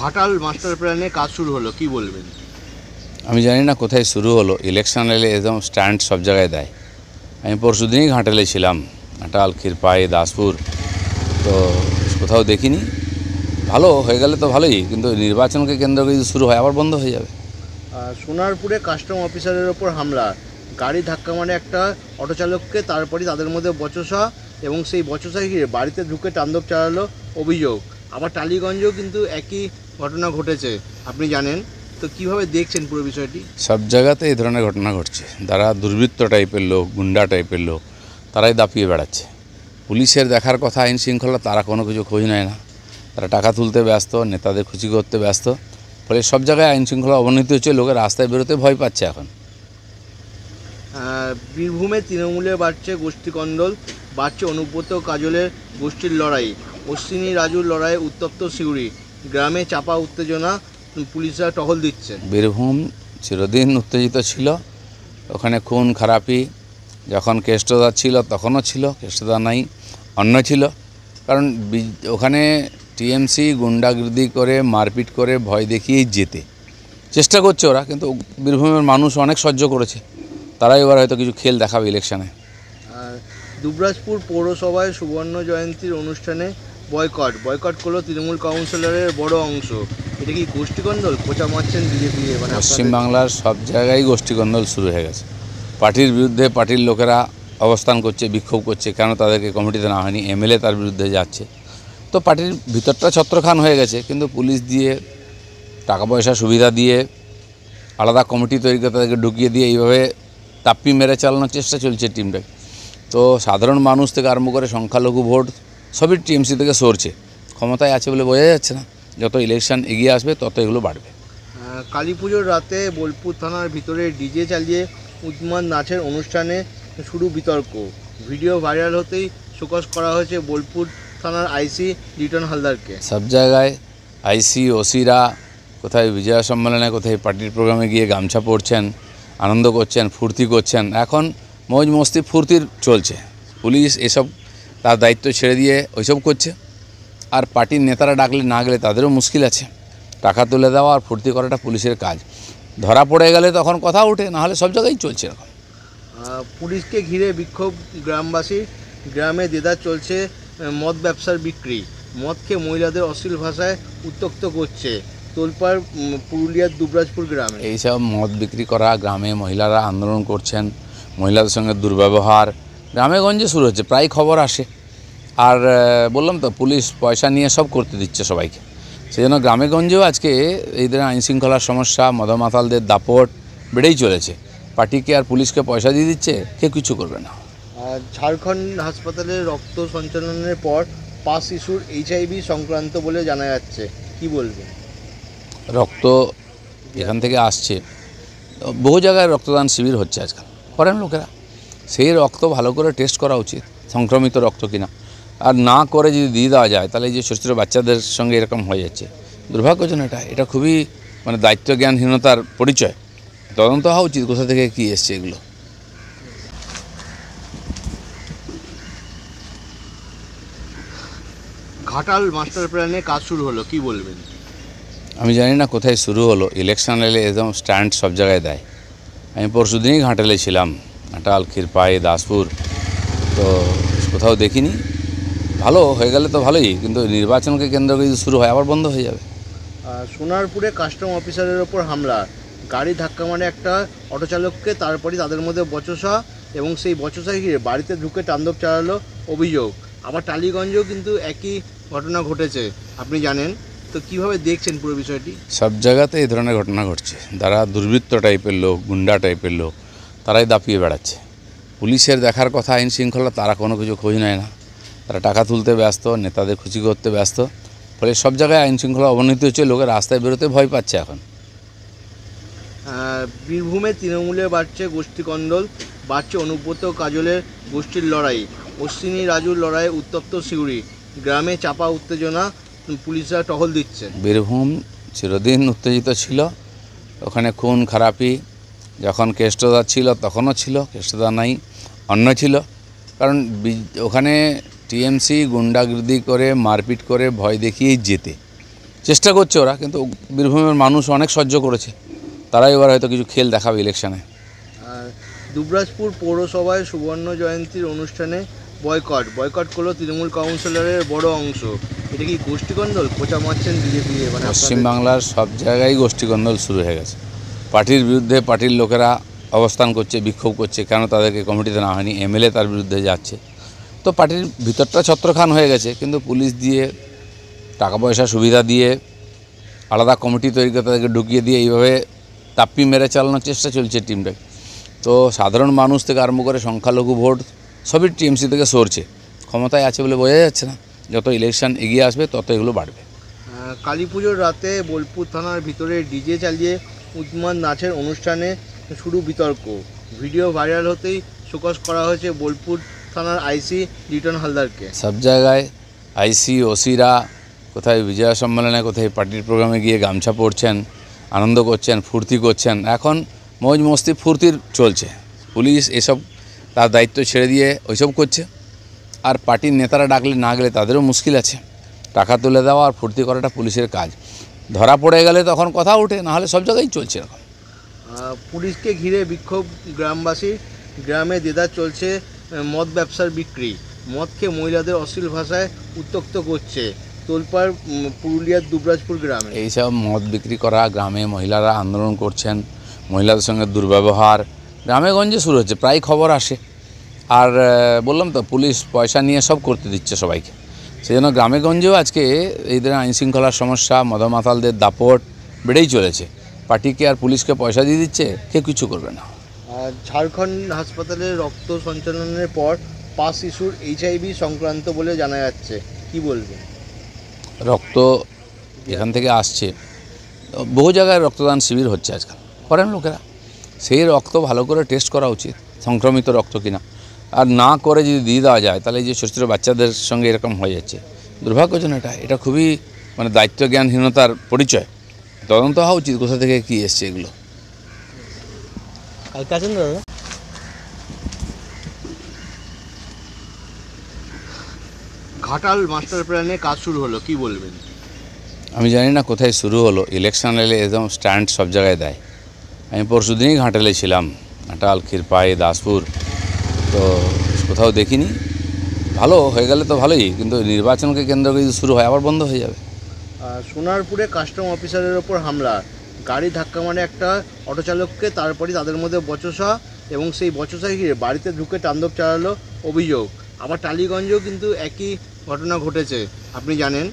Ghatal master প্ল্যানে কাজ শুরু হলো, কি বলবেন? আমি জানি না কোথায় শুরু হলো, ইলেকশন এলে একদম স্ট্যান্ড সব জায়গায় দেয়। আমি পরশুদিনই ঘাটালে ছিলাম, ঘাটাল, ক্ষীরপাই, দাসপুর, তো কোথাও দেখিনি। ভালো হয়ে গেলে তো ভালোই, কিন্তু নির্বাচনকে কেন্দ্র করে যদি শুরু হয় আবার বন্ধ হয়ে যাবে। সোনারপুরে কাস্টম অফিসারের ওপর হামলা, গাড়ি ধাক্কা মারে একটা অটো চালককে, তারপরে তাদের মধ্যে বচসা এবং সেই বচসা ঘিরে বাড়িতে ঢুকে তাণ্ডব চালালো অভিযোগ। আবার টালিগঞ্জেও কিন্তু একই ঘটনা ঘটেছে, আপনি জানেন তো, কিভাবে দেখছেন পুরো বিষয়টি? সব জায়গাতে এই ধরনের ঘটনা ঘটছে। যারা দুর্বৃত্ত টাইপের লোক, গুন্ডা টাইপের লোক, তারাই দাপিয়ে বেড়াচ্ছে। পুলিশের দেখার কথা আইন শৃঙ্খলা, তারা কোনো কিছু খোঁজ নেয় না। তারা টাকা তুলতে ব্যস্ত, নেতাদের খুশি করতে ব্যস্ত। ফলে সব জায়গায় আইন শৃঙ্খলা অবনতি হচ্ছে, লোকের রাস্তায় বেরোতে ভয় পাচ্ছে এখন। বীরভূমে তৃণমূলে বাড়ছে গোষ্ঠীকন্দল, বাড়ছে অনুব্রত কাজলের গোষ্ঠীর লড়াই, অশ্বিনী রাজুর লড়াইয়ে উত্তপ্ত সিউড়ি, গ্রামে চাপা উত্তেজনা, পুলিশরা টহল দিচ্ছে। বীরভূম চিরদিন উত্তেজিত ছিল। ওখানে খুন খারাপি যখন কেষ্টদার ছিল তখনও ছিল, কেষ্টদার নাই, অন্য ছিল। কারণ ওখানে টিএমসি গুন্ডাগির্দি করে, মারপিট করে, ভয় দেখিয়েই যেতে চেষ্টা করছে ওরা। কিন্তু বীরভূমের মানুষ অনেক সহ্য করেছে, তারাই এবার হয়তো কিছু খেল দেখাবে ইলেকশনে। দুবরাজপুর পৌরসভায় সুবর্ণ জয়ন্তীর অনুষ্ঠানে বয়কট করলো তৃণমূল কাউন্সিলরের বড় অংশ। এটা কি গোষ্ঠীকন্দল? খোঁচা মারছেন বিজেপি? পশ্চিমবাংলার সব জায়গায় গোষ্ঠীকন্দল শুরু হয়ে গেছে। পার্টির বিরুদ্ধে পার্টির লোকেরা অবস্থান করছে, বিক্ষোভ করছে, কেন তাদেরকে কমিটিতে না হয়নি, এমএলএ তার বিরুদ্ধে যাচ্ছে। তো পার্টির ভিতরটা ছত্রখান হয়ে গেছে। কিন্তু পুলিশ দিয়ে, টাকা পয়সা সুবিধা দিয়ে, আলাদা কমিটি তৈরি করে তাদেরকে ঢুকিয়ে দিয়ে এইভাবে তাপ্পি মেরে চালানোর চেষ্টা চলছে টিমটাকে। তো সাধারণ মানুষ থেকে আরম্ভ করে সংখ্যালঘু ভোট সবই টিএমসি থেকে সরছে। ক্ষমতায় আছে বলে বোঝা যাচ্ছে না। যত ইলেকশন এগিয়ে আসবে তত এগুলো বাড়বে। কালী পুজোর রাতে বোলপুর থানার ভিতরে ডিজে চালিয়ে উন্মাদ নাচের অনুষ্ঠানে শুরু বিতর্ক। ভিডিও ভাইরাল হতেই শোকজ করা হয়েছে বোলপুর থানার আইসি লিটন হালদারকে। সব জায়গায় আইসি, ওসিরা কোথায় বিজয়া সম্মেলনে, কোথায় পার্টির প্রোগ্রামে গিয়ে গামছা পরছেন, আনন্দ করছেন, ফুর্তি করছেন। এখন মৌজ মস্তি ফুর্তির চলছে। পুলিশ এসব তার দায়িত্ব ছেড়ে দিয়ে ওইসব করছে। আর পার্টির নেতারা ডাকলে না গেলে তাদেরও মুশকিল আছে। টাকা তুলে দেওয়া আর ফুর্তি করাটা পুলিশের কাজ। ধরা পড়ে গেলে তখন কথা ওঠে, নাহলে সব জায়গায় চলছে এরকম। পুলিশকে ঘিরে বিক্ষোভ গ্রামবাসী, গ্রামে দেদার চলছে মদ ব্যবসার বিক্রি। মদ খেয়ে মহিলাদের অশ্লীল ভাষায় উত্ত্যক্ত করছে। তোলপাড় পুরুলিয়ার দুবরাজপুর গ্রামে। এইসব মদ বিক্রি করা, গ্রামে মহিলারা আন্দোলন করছেন, মহিলাদের সঙ্গে দুর্ব্যবহার গ্রামে গঞ্জে শুরু হচ্ছে, প্রায় খবর আসে। আর বললাম তো, পুলিশ পয়সা নিয়ে সব করতে দিচ্ছে সবাইকে। সেই জন্য গ্রামে গঞ্জেও আজকে এই ধরনের আইনশৃঙ্খলার সমস্যা, মদমাতালদের দাপট বেড়েই চলেছে। পার্টিকে আর পুলিশকে পয়সা দিয়ে দিচ্ছে, কেউ কিছু করবে না। ঝাড়খণ্ড হাসপাতালে রক্ত সঞ্চালনের পর 5 শিশুর HIV সংক্রান্ত বলে জানা যাচ্ছে, কি বলবেন? রক্ত এখান থেকে আসছে, বহু জায়গায় রক্তদান শিবির হচ্ছে আজকাল, করেন লোকেরা। সেই রক্ত ভালো করে টেস্ট করা উচিত, সংক্রমিত রক্ত কিনা। আর না করে যদি দিয়ে দেওয়া যায়, তাহলে এই যে ছোটো ছোটো বাচ্চাদের সঙ্গে এরকম হয়ে যাচ্ছে, দুর্ভাগ্যজনক। এটা খুবই দায়িত্ব জ্ঞানহীনতার পরিচয়। তদন্ত হওয়া উচিত, কোথা থেকে কী এসছে এগুলো। ঘাটাল মাস্টার প্ল্যানে কাজ শুরু হলো, কি বলবেন? আমি জানি না কোথায় শুরু হলো, ইলেকশন এলে একদম স্ট্যান্ড সব জায়গায় দেয়। আমি পরশুদিনই ঘাটালে ছিলাম, ঘাটাল, ক্ষীরপাই, দাসপুর, তো কোথাও দেখিনি। ভালো হয়ে গেলে তো ভালোই, কিন্তু নির্বাচনকে কেন্দ্র করে যদি শুরু হয় আবার বন্ধ হয়ে যাবে। সোনারপুরে কাস্টম অফিসারের ওপর হামলা, গাড়ি ধাক্কা মারে একটা অটো চালককে, তারপরে তাদের মধ্যে বচসা এবং সেই বচসা ঘিরে বাড়িতে ঢুকে তাণ্ডব চালালো অভিযোগ। আবার টালিগঞ্জেও কিন্তু একই ঘটনা ঘটেছে, আপনি জানেন তো, কিভাবে দেখছেন পুরো বিষয়টি? সব জায়গাতে এই ধরনের ঘটনা ঘটছে। যারা দুর্বৃত্ত টাইপের লোক, গুন্ডা টাইপের লোক, তারাই দাপিয়ে বেড়াচ্ছে। পুলিশের দেখার কথা আইন শৃঙ্খলা, তারা কোনো কিছু খোঁজ নেয় না। তারা টাকা তুলতে ব্যস্ত, নেতাদের খুশি করতে ব্যস্ত। ফলে সব জায়গায় আইন শৃঙ্খলা অবনতি হচ্ছে, লোকের রাস্তায় বেরোতে ভয় পাচ্ছে এখন। বীরভূমে তৃণমূলে বাড়ছে গোষ্ঠীকন্দল, বাড়ছে অনুব্রত কাজলের গোষ্ঠীর লড়াই, অশ্বিনী রাজুর লড়াইয়ে উত্তপ্ত সিউড়ি, গ্রামে চাপা উত্তেজনা, পুলিশরা টহল দিচ্ছে। বীরভূম চিরদিন উত্তেজিত ছিল। ওখানে খুন খারাপি যখন কেষ্টদার ছিল তখনও ছিল, কেষ্টদার নাই, অন্য ছিল। কারণ ওখানে টিএমসি গুন্ডাগির্দি করে, মারপিট করে, ভয় দেখিয়েই যেতে চেষ্টা করছে ওরা, কিন্তু বীরভূমের মানুষ অনেক সহ্য করেছে, তারাই এবার হয়তো কিছু খেল দেখাবে ইলেকশনে। আর দুবরাজপুর পৌরসভায় সুবর্ণ জয়ন্তীর অনুষ্ঠানে বয়কট করলো তৃণমূল কাউন্সিলরের বড় অংশ। এটা কি গোষ্ঠীকন্দল? খোঁচা মারছেন বিজেপি? মানে পশ্চিমবাংলার সব জায়গায় গোষ্ঠীকন্দল শুরু হয়ে গেছে। পার্টির বিরুদ্ধে পার্টির লোকেরা অবস্থান করছে, বিক্ষোভ করছে, কেন তাদেরকে কমিটিতে না হয়নি, এমএলএ তার বিরুদ্ধে যাচ্ছে। তো পার্টির ভিতরটা ছত্রখান হয়ে গেছে, কিন্তু পুলিশ দিয়ে টাকা পয়সা সুবিধা দিয়ে আলাদা কমিটি তৈরি করে তাদেরকে ঢুকিয়ে দিয়ে এইভাবে তাপ্পি মেরে চালানোর চেষ্টা চলছে টিমটাকে। তো সাধারণ মানুষ থেকে আরম্ভ করে সংখ্যালঘু ভোট সবই টিএমসি থেকে সরছে, ক্ষমতায় আছে বলে বোঝা যাচ্ছে না। যত ইলেকশন এগিয়ে আসবে তত এগুলো বাড়বে। কালী পুজোর রাতে বোলপুর থানার ভিতরে ডিজে চালিয়ে উন্মাদ নাচের অনুষ্ঠানে শুরু বিতর্ক। ভিডিও ভাইরাল হতেই শোকজ করা হয়েছে বোলপুর থানার আইসি লিটন হালদারকে। সব জায়গায় আইসি ওসিরা কোথায় বিজয়া সম্মেলনে, কোথায় পার্টির প্রোগ্রামে গিয়ে গামছা পরছেন, আনন্দ করছেন, ফুর্তি করছেন। এখন মৌজ মস্তি ফুর্তির চলছে, পুলিশ এসব তার দায়িত্ব ছেড়ে দিয়ে ওইসব করছে। আর পার্টির নেতারা ডাকলে না গেলে তাদেরও মুশকিল আছে। টাকা তুলে দেওয়া আর ফুর্তি করাটা পুলিশের কাজ, ধরা পড়ে গেলে তখন কথা ওঠে, নাহলে সব জায়গায় চলছে এরকম। পুলিশকে ঘিরে বিক্ষোভ গ্রামবাসী, গ্রামে দেদার চলছে মদ ব্যবসার বিক্রি। মদ খেয়ে মহিলাদের অশ্লীল ভাষায় উত্ত্যক্ত করছে। তোলপাড় পুরুলিয়ার দুবরাজপুর গ্রামে। এইসব মদ বিক্রি করা, গ্রামে মহিলারা আন্দোলন করছেন, মহিলাদের সঙ্গে দুর্ব্যবহার গ্রামে গঞ্জে শুরু হচ্ছে, প্রায় খবর আসে। আর বললাম তো, পুলিশ পয়সা নিয়ে সব করতে দিচ্ছে সবাইকে। সেই জন্য গ্রামে গঞ্জেও আজকে এই ধরনের আইনশৃঙ্খলার সমস্যা, মদমাতালদের দাপট বেড়েই চলেছে। পার্টিকে আর পুলিশকে পয়সা দিয়ে দিচ্ছে, কেউ কিছু করবে না। ঝাড়খণ্ড হাসপাতালে রক্ত সঞ্চালনের পর 5 শিশুর HIV সংক্রান্ত বলে জানা যাচ্ছে, কি বলবেন? রক্ত এখান থেকে আসছে, বহু জায়গায় রক্তদান শিবির হচ্ছে আজকাল, করেন লোকেরা। সেই রক্ত ভালো করে টেস্ট করা উচিত, সংক্রমিত রক্ত কিনা। আর না করে যদি দিয়ে দেওয়া যায়, তাহলে এই যে ছোটো ছোটো বাচ্চাদের সঙ্গে এরকম হয়ে যাচ্ছে, দুর্ভাগ্যজনক। এটা খুবই মানে দায়িত্বজ্ঞানহীনতার পরিচয়। তদন্ত হওয়া উচিত, কোথা থেকে কী এসছে এগুলো। কালকে আছেন দাদা? ঘাটাল মাস্টার প্ল্যানে কাজ শুরু হলো, কি বলবেন? আমি জানি না কোথায় শুরু হলো, ইলেকশন এলে একদম স্ট্যান্ড সব জায়গায় দেয়। আমি পরশুদিনই ঘাটালে ছিলাম, ঘাটাল, ক্ষীরপাই, দাসপুর, তো কোথাও দেখিনি। ভালো হয়ে গেলে তো ভালোই, কিন্তু নির্বাচনকে কেন্দ্র করে যদি শুরু হয় আবার বন্ধ হয়ে যাবে। সোনারপুরে কাস্টম অফিসারের ওপর হামলা, গাড়ি ধাক্কা মানে একটা অটো চালককে, তারপরে তাদের মধ্যে বচসা, এবং সেই বচসায় ঘিরে বাড়িতে ঢুকে তাণ্ডব চালালো অভিযোগ। আবার টালিগঞ্জেও কিন্তু একই ঘটনা ঘটেছে, আপনি জানেন।